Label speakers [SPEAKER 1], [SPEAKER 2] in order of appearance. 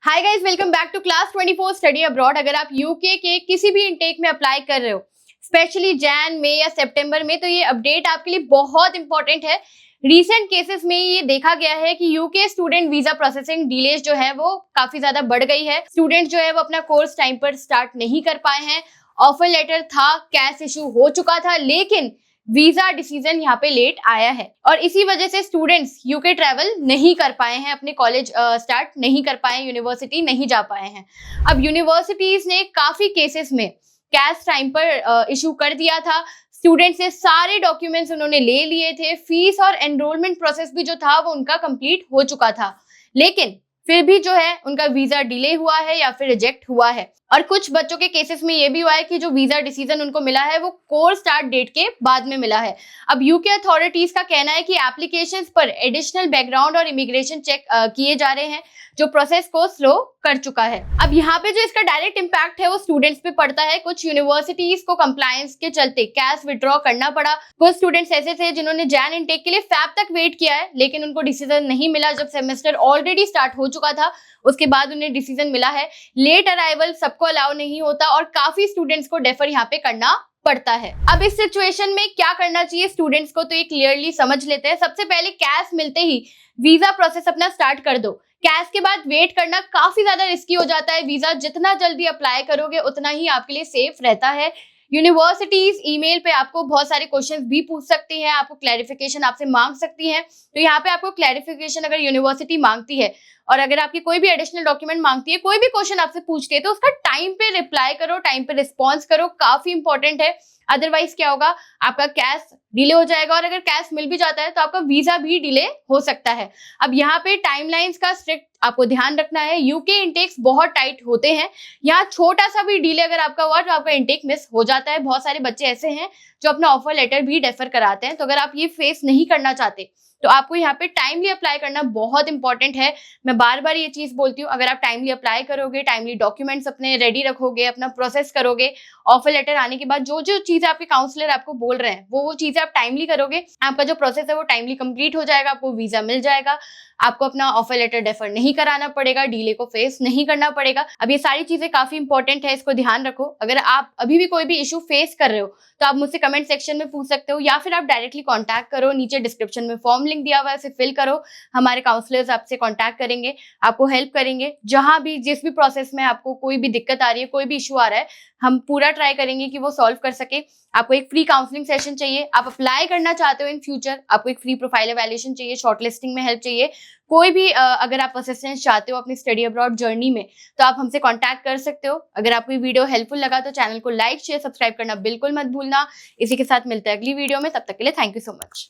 [SPEAKER 1] Hi guys, welcome back to class 24 study abroad. अगर आप UK के किसी भी इनटेक में अप्लाई कर रहे हो, स्पेशली जैन में या सितंबर में, तो ये अपडेट आपके लिए बहुत इंपॉर्टेंट है। रीसेंट केसेस में ये देखा गया है कि UK student visa processing delays जो है वो काफी ज्यादा बढ़ गई है। स्टूडेंट जो है वो अपना कोर्स टाइम पर स्टार्ट नहीं कर पाए हैं। ऑफर लेटर था, कैश इशू हो चुका था, लेकिन वीजा डिसीजन यहाँ पे लेट आया है और इसी वजह से स्टूडेंट्स यूके ट्रैवल नहीं कर पाए हैं, अपने कॉलेज स्टार्ट नहीं कर पाए, यूनिवर्सिटी नहीं जा पाए हैं। अब यूनिवर्सिटीज ने काफी केसेस में कैश टाइम पर इशू कर दिया था। स्टूडेंट्स से सारे डॉक्यूमेंट्स उन्होंने ले लिए थे, फीस और एनरोलमेंट प्रोसेस भी जो था वो उनका कंप्लीट हो चुका था, लेकिन फिर भी जो है उनका वीजा डिले हुआ है या फिर रिजेक्ट हुआ है। और कुछ बच्चों के केसेस में ये भी हुआ है कि जो वीजा डिसीजन उनको मिला है वो कोर्स स्टार्ट डेट के बाद में मिला है। अब यूके अथॉरिटीज का कहना है कि एप्लीकेशंस पर एडिशनल बैकग्राउंड और इमिग्रेशन चेक किए जा रहे हैं, जो प्रोसेस को स्लो कर चुका है। अब यहाँ पे जो इसका डायरेक्ट इम्पैक्ट है वो स्टूडेंट्स पे पड़ता है। कुछ यूनिवर्सिटीज को कंप्लायंस के चलते कैश विड्रॉ करना पड़ा। कुछ स्टूडेंट्स ऐसे थे जिन्होंने जैन इनटेक के लिए फैब तक वेट किया है, लेकिन उनको डिसीजन नहीं मिला। जब सेमेस्टर ऑलरेडी स्टार्ट हो चुका था उसके बाद उन्हें डिसीजन मिला है। लेट अराइवल सबको अलाउ नहीं होता और काफी स्टूडेंट्स को डेफर यहाँ पे करना पड़ता है। अब इस सिचुएशन में क्या करना चाहिए स्टूडेंट्स को, तो ये क्लियरली समझ लेते हैं। सबसे पहले कैश मिलते ही वीजा प्रोसेस अपना स्टार्ट कर दो। कैश के बाद वेट करना काफी ज्यादा रिस्की हो जाता है। वीजा जितना जल्दी अप्लाई करोगे उतना ही आपके लिए सेफ रहता है। यूनिवर्सिटीज ईमेल पे आपको बहुत सारे क्वेश्चंस भी पूछ सकती हैं, आपको क्लैरिफिकेशन आपसे मांग सकती हैं। तो यहाँ पे आपको क्लैरिफिकेशन अगर यूनिवर्सिटी मांगती है और अगर आपकी कोई भी एडिशनल डॉक्यूमेंट मांगती है, कोई भी क्वेश्चन आपसे पूछती है, तो उसका टाइम पे रिप्लाई करो, टाइम पे रिस्पॉन्स करो, काफी इंपॉर्टेंट है। अदरवाइज क्या होगा, आपका कैश डिले हो जाएगा और अगर कैश मिल भी जाता है तो आपका वीजा भी डिले हो सकता है। अब यहाँ पे टाइमलाइंस का स्ट्रिक्ट आपको ध्यान रखना है। यूके इनटेक्स बहुत टाइट होते हैं, यहाँ छोटा सा भी डिले अगर आपका हुआ तो आपका इनटेक मिस हो जाता है। बहुत सारे बच्चे ऐसे हैं जो अपना ऑफर लेटर भी डेफर कराते हैं। तो अगर आप ये फेस नहीं करना चाहते तो आपको यहाँ पे टाइमली अप्लाई करना बहुत इंपॉर्टेंट है। मैं बार बार ये चीज बोलती हूँ, अगर आप टाइमली अप्लाई करोगे, टाइमली डॉक्यूमेंट्स अपने रेडी रखोगे, अपना प्रोसेस करोगे, ऑफर लेटर आने के बाद जो जो चीजें आपके काउंसलर आपको बोल रहे हैं वो चीजें आप टाइमली करोगे, आपका जो प्रोसेस है वो टाइमली कंप्लीट हो जाएगा, आपको वीजा मिल जाएगा, आपको अपना ऑफर लेटर डेफर नहीं कराना पड़ेगा, डीले को फेस नहीं करना पड़ेगा। अब ये सारी चीजें काफी इंपॉर्टेंट है, इसको ध्यान रखो। अगर आप अभी भी कोई भी इशू फेस कर रहे हो तो आप मुझसे कमेंट सेक्शन में पूछ सकते हो या फिर आप डायरेक्टली कांटेक्ट करो। नीचे डिस्क्रिप्शन में फॉर्म लिंक दिया हुआ है, उसे फिल करो। हमारे काउंसलर्स आपसे कांटेक्ट करेंगे, आपको हेल्प करेंगे। जहां भी जिस भी प्रोसेस में आपको कोई भी दिक्कत आ रही है, कोई भी इशू आ रहा है, हम पूरा ट्राई करेंगे कि वो सॉल्व कर सके। आपको एक फ्री काउंसलिंग सेशन चाहिए, आप अप्लाई करना चाहते हो इन फ्यूचर, आपको एक फ्री प्रोफाइल एवेल्यूएशन चाहिए, शॉर्टलिस्टिंग में हेल्प चाहिए, कोई भी अगर आप असिस्टेंस चाहते हो अपनी स्टडी अब्रॉड जर्नी में, तो आप हमसे कांटेक्ट कर सकते हो। अगर आपको ये वीडियो हेल्पफुल लगा तो चैनल को लाइक शेयर सब्सक्राइब करना बिल्कुल मत भूलना। इसी के साथ मिलते हैं अगली वीडियो में, तब तक के लिए थैंक यू सो मच।